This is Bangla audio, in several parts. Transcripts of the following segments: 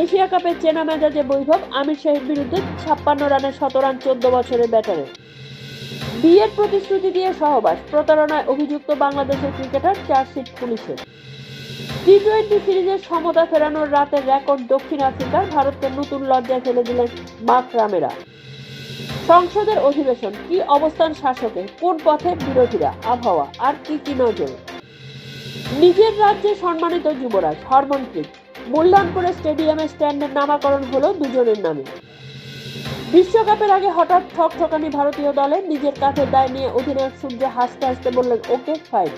এশিয়া কাপে চেনা মেজাজে বৈভব, আমির শাহের বিরুদ্ধে 56 রানে 17 রান 14 বছরের ব্যাটারে। বিয়ের প্রতিশ্রুতি দিয়ে সহবাস, প্রতারণায় অভিযুক্ত বাংলাদেশের ক্রিকেটার, চার্জশিট পুলিশের। টি-20 সিরিজের সমতা ফেরানোর রাতের রেকর্ড দক্ষিণ আফ্রিকার, ভারতকে নতুন লজ্জায় ফেলে দিলেন মাকরামেরা। সংসদের অধিবেশন, কি অবস্থান শাসকের, কোন পথের বিরোধীরা, আবহাওয়া আর কি নজর। নিজের রাজ্যে সম্মানিত যুবরাজ হরমনপ্রীত, মূল্যায়নপুরে স্টেডিয়ামে স্ট্যান্ডের নামাকরণ হলো দুজনের নামে। বিশ্বকাপের আগে হঠাৎ ঠকঠকানি ভারতীয় দলে, নিজের কাঁধে দায় নিয়ে অধিনায়ক সূর্য হাসতে হাসতে বললেন, ওকে ফাইন।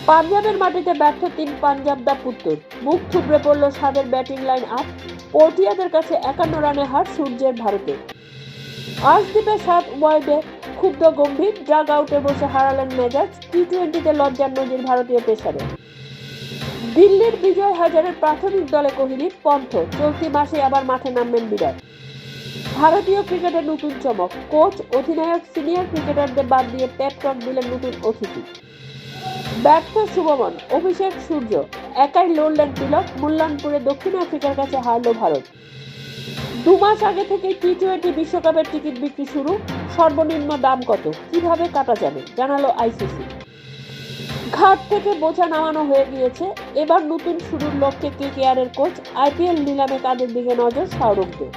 পাঞ্জাবের মাটিতে ব্যর্থ 3 পাঞ্জাব দা পুত্তর, মুখ থুবড়ে পড়ল সাদের ব্যাটিং লাইন আপ, পটিয়াদের কাছে 51 রানে হার সূর্যের ভারতে। আর্শদ্বীপের 7 ওয়াইডে ক্ষুব্ধ গম্ভীর, ড্রাগ আউটে বসে হারালেন মেজাজ, টি-20তে লজ্জার নজির ভারতীয় পেসারে। দিল্লির বিজয় হাজারের প্রাথমিক দলে কোহলি, পন্থ, চলতি মাসে আবার মাঠে নামবেন বিরাট। ভারতীয় ক্রিকেটে নতুন চমক, কোচ অধিনায়ক সিনিয়র ক্রিকেটারদের বাদ দিয়ে পেপ টক দিলেন নতুন অতিথি। ব্যর্থ শুভমন, অভিষেক সূর্য, একাই লড়লেন তিলক, মূল্যায়নপুরে দক্ষিণ আফ্রিকার কাছে হারল ভারত। 2 মাস আগে থেকে টি-20 বিশ্বকাপের টিকিট বিক্রি শুরু, সর্বনিম্ন দাম কত, কিভাবে কাটা যাবে জানালো আইসিসি। ঘাট থেকে বোঝা নামানো হয়ে গিয়েছে, এবার নতুন শুরুর লক্ষ্যে কেকেআরের কোচ, আইপিএল নিলামে কাজের দিকে নজর শাহরুখদের।